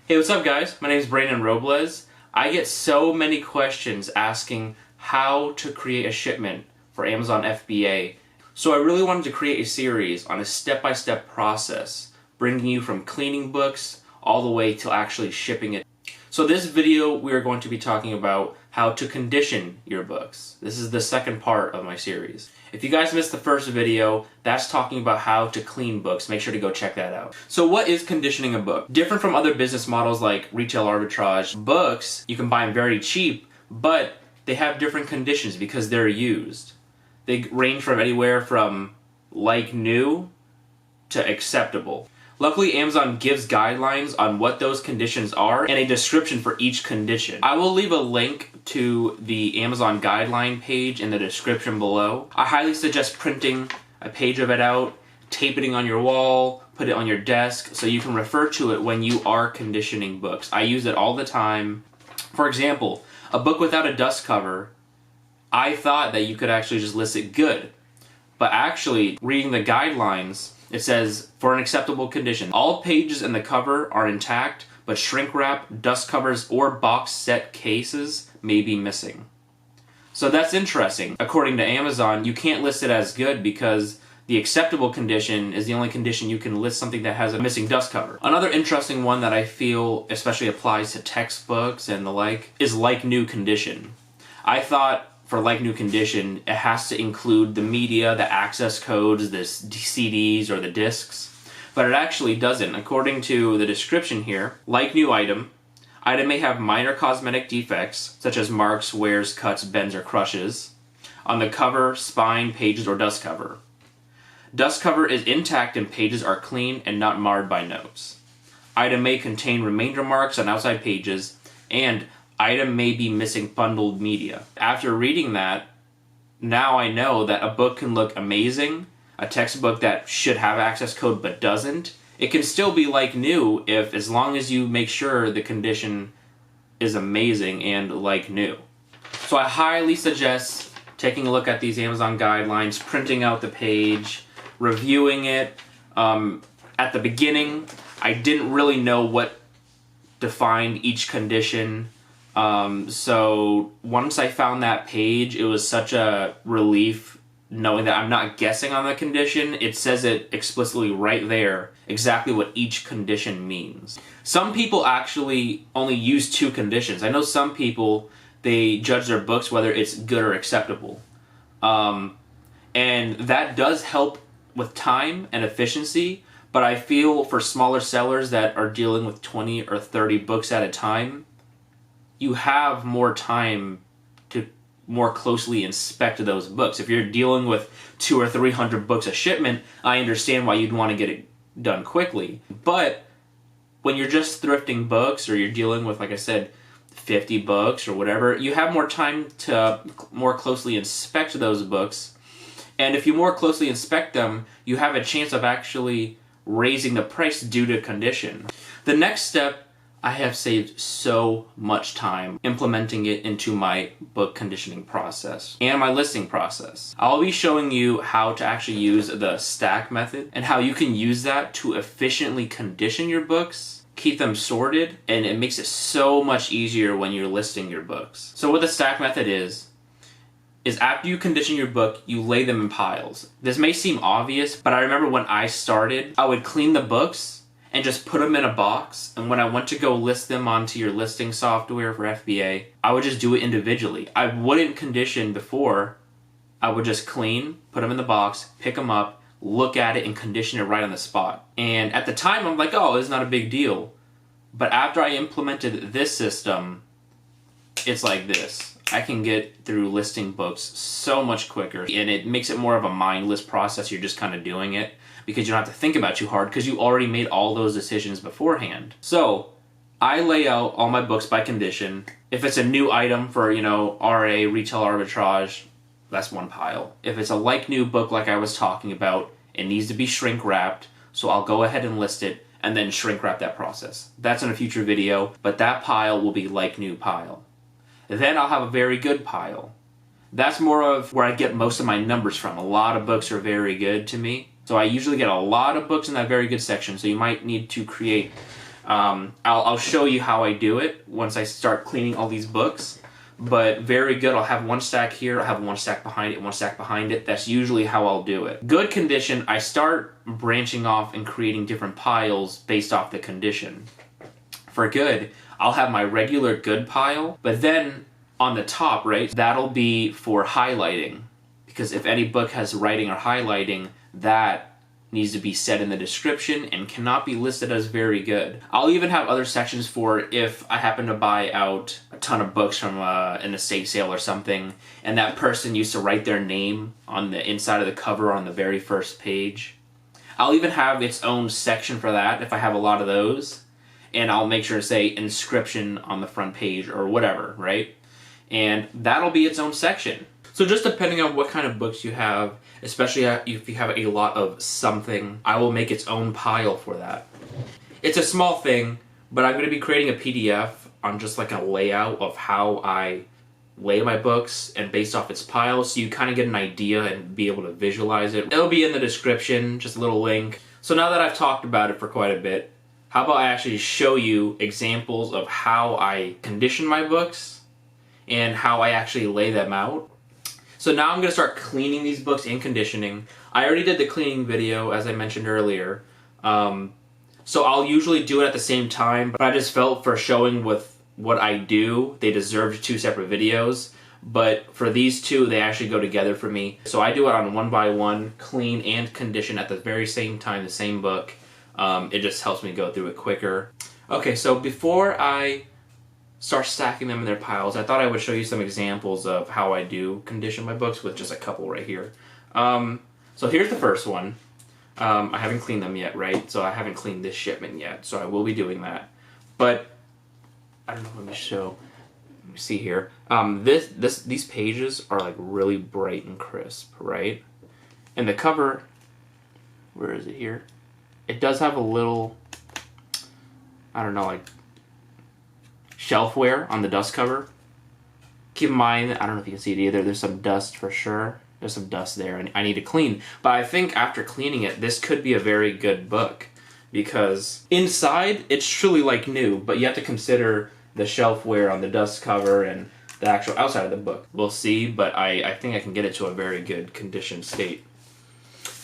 Hey, what's up guys? My name is Brandon Robles. I get so many questions asking how to create a shipment for Amazon FBA. So I really wanted to create a series on a step-by-step process, bringing you from cleaning books all the way to actually shipping it. So this video we are going to be talking about how to condition your books. This is the second part of my series. If you guys missed the first video, that's talking about how to clean books. Make sure to go check that out. So what is conditioning a book? Different from other business models like retail arbitrage, books, you can buy them very cheap, but they have different conditions because they're used. They range from anywhere from like new to acceptable. Luckily, Amazon gives guidelines on what those conditions are and a description for each condition. I will leave a link to the Amazon guideline page in the description below. I highly suggest printing a page of it out, taping it on your wall, put it on your desk so you can refer to it when you are conditioning books. I use it all the time. For example, a book without a dust cover, I thought that you could actually just list it good. But actually, reading the guidelines, it says, for an acceptable condition, all pages in the cover are intact, but shrink wrap, dust covers, or box set cases may be missing. So that's interesting. According to Amazon, you can't list it as good because the acceptable condition is the only condition you can list something that has a missing dust cover. Another interesting one that I feel especially applies to textbooks and the like is like new condition. I thought for like new condition, it has to include the media, the access codes, the CDs or the discs, but it actually doesn't. According to the description here, like new item may have minor cosmetic defects, such as marks, wears, cuts, bends, or crushes, on the cover, spine, pages, or dust cover. Dust cover is intact and pages are clean and not marred by notes. Item may contain remainder marks on outside pages, and item may be missing bundled media. After reading that, now I know that a book can look amazing, a textbook that should have access code but doesn't. It can still be like new as long as you make sure the condition is amazing and like new. So I highly suggest taking a look at these Amazon guidelines, printing out the page, reviewing it. At the beginning, I didn't really know what defined each condition. So once I found that page, it was such a relief knowing that I'm not guessing on the condition. It says it explicitly right there, exactly what each condition means. Some people actually only use two conditions. I know some people, they judge their books whether it's good or acceptable. And that does help with time and efficiency, but I feel for smaller sellers that are dealing with 20 or 30 books at a time, you have more time to more closely inspect those books. If you're dealing with 200 or 300 books a shipment, I understand why you'd want to get it done quickly. But when you're just thrifting books or you're dealing with, like I said, 50 books or whatever, you have more time to more closely inspect those books. And if you more closely inspect them, you have a chance of actually raising the price due to condition. The next step, I have saved so much time implementing it into my book conditioning process and my listing process. I'll be showing you how to actually use the stack method and how you can use that to efficiently condition your books, keep them sorted, and it makes it so much easier when you're listing your books. So what the stack method is after you condition your book, you lay them in piles. This may seem obvious, but I remember when I started, I would clean the books and just put them in a box, and when I went to go list them onto your listing software for FBA, I would just do it individually. I wouldn't condition before. I would just clean, put them in the box, pick them up, look at it, and condition it right on the spot. And at the time, I'm like, oh, it's not a big deal. But after I implemented this system, it's like this. I can get through listing books so much quicker, and it makes it more of a mindless process. You're just kind of doing it because you don't have to think about it too hard because you already made all those decisions beforehand. So I lay out all my books by condition. If it's a new item for, RA, retail arbitrage, that's one pile. If it's a like new book like I was talking about, it needs to be shrink wrapped, so I'll go ahead and list it and then shrink wrap that process. That's in a future video, but that pile will be like new pile. Then I'll have a very good pile. That's more of where I get most of my numbers from. A lot of books are very good to me. So I usually get a lot of books in that very good section. So you might need to create I'll show you how I do it once I start cleaning all these books. But very good. I'll have one stack here, I'll have one stack behind it, one stack behind it. That's usually how I'll do it. Good condition, I start branching off and creating different piles based off the condition. For good, I'll have my regular good pile, but then on the top, right, that'll be for highlighting. Because if any book has writing or highlighting, that needs to be said in the description and cannot be listed as very good. I'll even have other sections for if I happen to buy out a ton of books from an estate sale or something, and that person used to write their name on the inside of the cover on the very first page. I'll even have its own section for that if I have a lot of those, and I'll make sure to say inscription on the front page or whatever, right? And that'll be its own section. So just depending on what kind of books you have, especially if you have a lot of something, I will make its own pile for that. It's a small thing, but I'm going to be creating a PDF on just like a layout of how I lay my books and based off its pile, so you kind of get an idea and be able to visualize it. It'll be in the description, just a little link. So now that I've talked about it for quite a bit, how about I actually show you examples of how I condition my books and how I actually lay them out. So now I'm going to start cleaning these books and conditioning. I already did the cleaning video, as I mentioned earlier. So I'll usually do it at the same time, but I just felt for showing with what I do, they deserved 2 separate videos. But for these 2, they actually go together for me. So I do it on one by one, clean and condition at the very same time, the same book. It just helps me go through it quicker. Okay, so before I start stacking them in their piles, I thought I would show you some examples of how I do condition my books with just a couple right here. So here's the first one. I haven't cleaned them yet, right? So I haven't cleaned this shipment yet, so I will be doing that. But I don't know, let me see here. These pages are like really bright and crisp, right? And the cover, where is it here? It does have a little, I don't know, like shelfware on the dust cover. Keep in mind, I don't know if you can see it either, there's some dust for sure. There's some dust there and I need to clean. But I think after cleaning it, this could be a very good book. Because inside, it's truly like new, but you have to consider the shelfware on the dust cover and the actual outside of the book. We'll see, but I think I can get it to a very good condition state.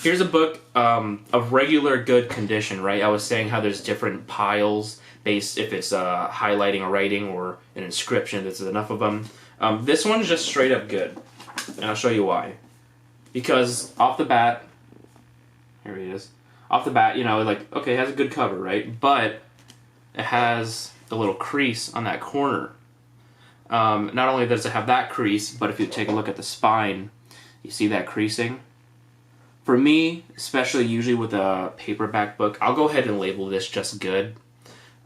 Here's a book of regular good condition, right? I was saying how there's different piles based if it's highlighting or writing or an inscription, there's enough of them. This one is just straight up good, and I'll show you why. Because off the bat, here it is. Off the bat, you know, like, okay, it has a good cover, right? But it has a little crease on that corner. Not only does it have that crease, but if you take a look at the spine, you see that creasing? For me, especially usually with a paperback book, I'll go ahead and label this just good.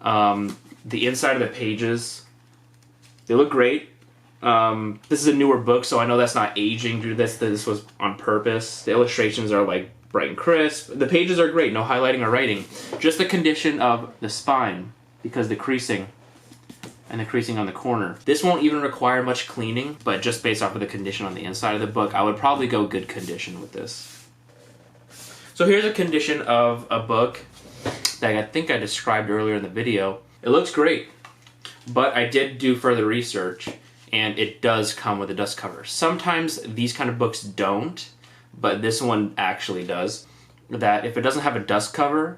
The inside of the pages, they look great. This is a newer book, so I know that's not aging due to this. This was on purpose. The illustrations are like bright and crisp. The pages are great, no highlighting or writing. Just the condition of the spine, because the creasing and the creasing on the corner. This won't even require much cleaning, but just based off of the condition on the inside of the book, I would probably go good condition with this. So here's a condition of a book that I think I described earlier in the video. It looks great, but I did do further research, and it does come with a dust cover. Sometimes these kind of books don't, but this one actually does. That if it doesn't have a dust cover,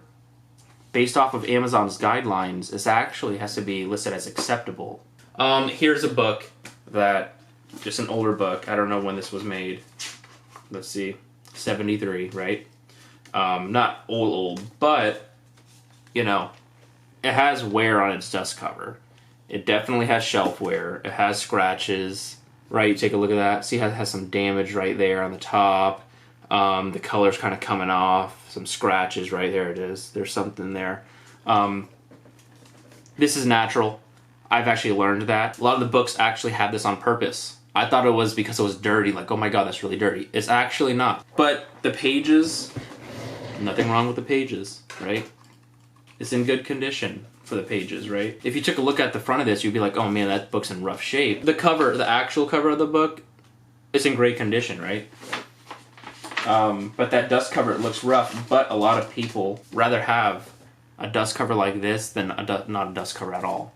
based off of Amazon's guidelines, this actually has to be listed as acceptable. Here's a book that, just an older book. I don't know when this was made. Let's see, 73, right? Not old, but, you know, it has wear on its dust cover. It definitely has shelf wear. It has scratches, right? Take a look at that. See how it has some damage right there on the top. The color's kind of coming off. Some scratches right there. It is. There's something there. This is natural. I've actually learned that. A lot of the books actually have this on purpose. I thought it was because it was dirty. Like, oh my god, that's really dirty. It's actually not. But the pages, nothing wrong with the pages, right? It's in good condition for the pages, right? If you took a look at the front of this, you'd be like, oh man, that book's in rough shape. The cover, the actual cover of the book, it's in great condition, right? But that dust cover, it looks rough, but a lot of people rather have a dust cover like this than not a dust cover at all.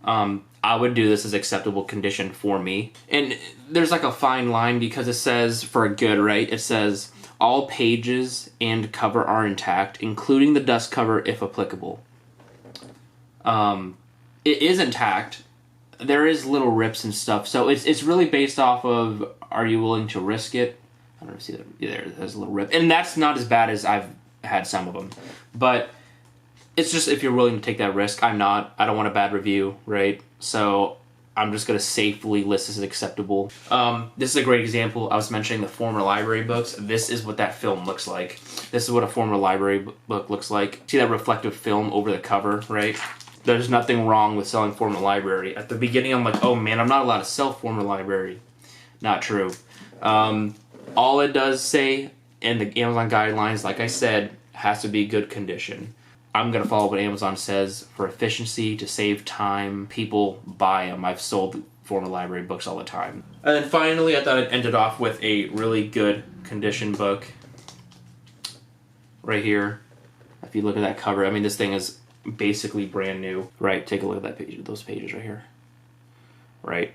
I would do this as acceptable condition for me. And there's like a fine line because it says for a good, right? It says all pages and cover are intact, including the dust cover if applicable. It is intact. There is little rips and stuff. So it's really based off of, are you willing to risk it? I don't know, see that, yeah, there's a little rip. And that's not as bad as I've had some of them. But it's just if you're willing to take that risk. I'm not. I don't want a bad review, right? So I'm just going to safely list this as acceptable. This is a great example. I was mentioning the former library books. This is what that film looks like. This is what a former library book looks like. See that reflective film over the cover, right? There's nothing wrong with selling former library. At the beginning, I'm like, oh man, I'm not allowed to sell former library. Not true. All it does say in the Amazon guidelines, like I said, has to be good condition. I'm going to follow what Amazon says for efficiency, to save time. People buy them. I've sold former library books all the time. And then finally, I thought I'd end it off with a really good condition book. Right here. If you look at that cover, I mean, this thing is basically brand new. Right, take a look at that page, those pages right here. Right.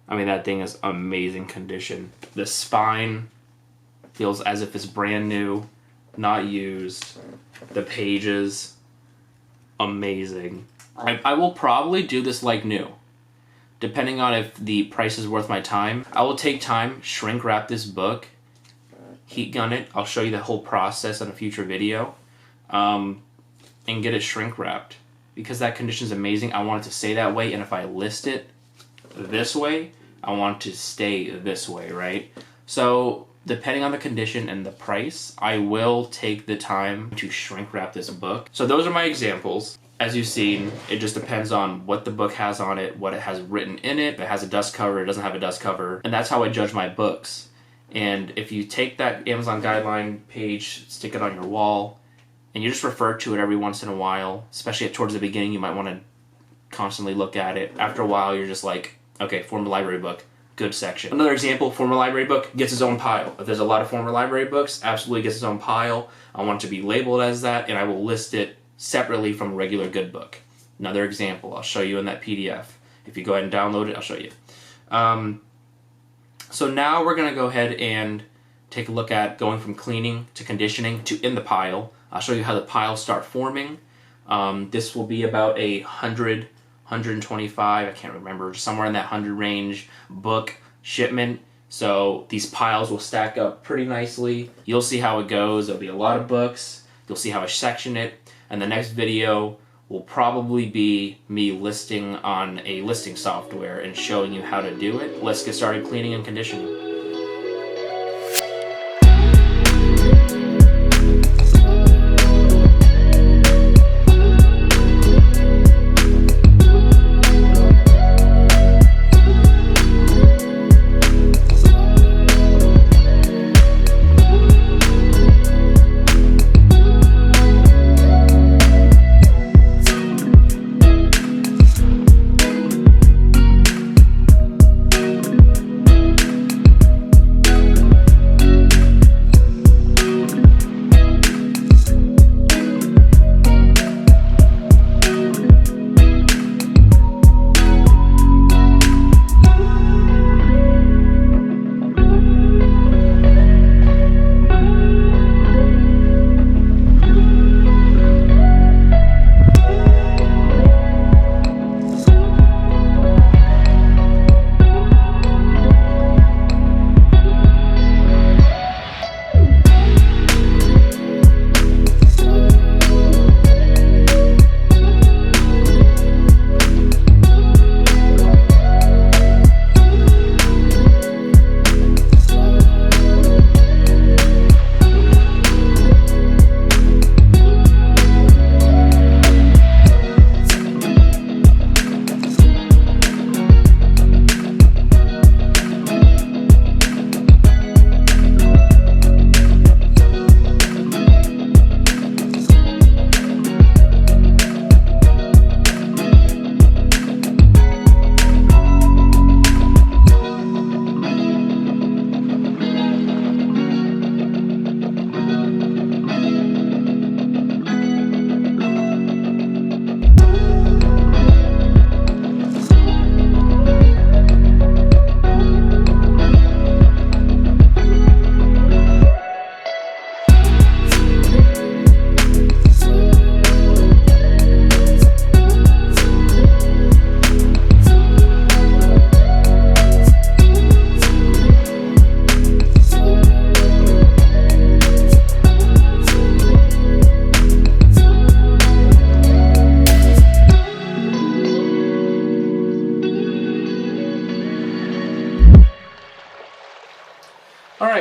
I mean, that thing is amazing condition. The spine feels as if it's brand new, not used. The pages, amazing. I will probably do this like new, depending on if the price is worth my time. I will take time, shrink wrap this book, heat gun it. I'll show you the whole process in a future video, and get it shrink wrapped. Because that condition is amazing, I want it to stay that way, and if I list it this way, I want it to stay this way, right? So depending on the condition and the price, I will take the time to shrink wrap this book. So those are my examples. As you've seen, it just depends on what the book has on it, what it has written in it. If it has a dust cover, it doesn't have a dust cover. And that's how I judge my books. And if you take that Amazon guideline page, stick it on your wall, and you just refer to it every once in a while, especially towards the beginning, you might want to constantly look at it. After a while, you're just like, okay, former library book. Good section. Another example, former library book gets its own pile. If there's a lot of former library books, absolutely gets its own pile. I want it to be labeled as that, and I will list it separately from a regular good book. Another example, I'll show you in that PDF. If you go ahead and download it, I'll show you. So now we're going to go ahead and take a look at going from cleaning to conditioning to in the pile. I'll show you how the piles start forming. This will be about 100, 125, I can't remember, somewhere in that 100 range book shipment. So these piles will stack up pretty nicely. You'll see how it goes. There'll be a lot of books. You'll see how I section it. And the next video will probably be me listing on a listing software and showing you how to do it. Let's get started cleaning and conditioning.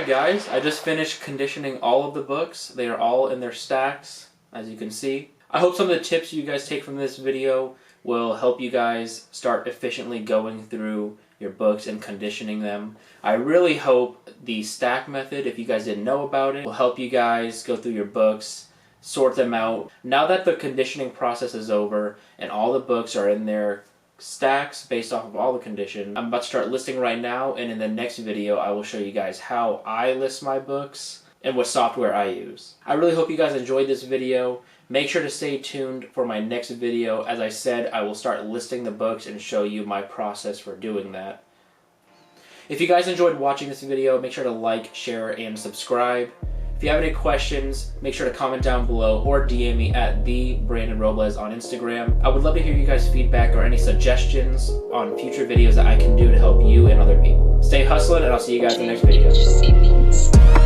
Alright guys, I just finished conditioning all of the books. They are all in their stacks, as you can see. I hope some of the tips you guys take from this video will help you guys start efficiently going through your books and conditioning them. I really hope the stack method, if you guys didn't know about it, will help you guys go through your books, sort them out. Now that the conditioning process is over and all the books are in their stacks based off of all the condition, I'm about to start listing right now, and in the next video I will show you guys how I list my books and what software I use. I really hope you guys enjoyed this video. Make sure to stay tuned for my next video. As I said, I will start listing the books and show you my process for doing that. If you guys enjoyed watching this video, make sure to like, share, and subscribe. If you have any questions, make sure to comment down below or DM me at @TheBrandonRobles on Instagram. I would love to hear you guys' feedback or any suggestions on future videos that I can do to help you and other people. Stay hustling, and I'll see you guys in the next video.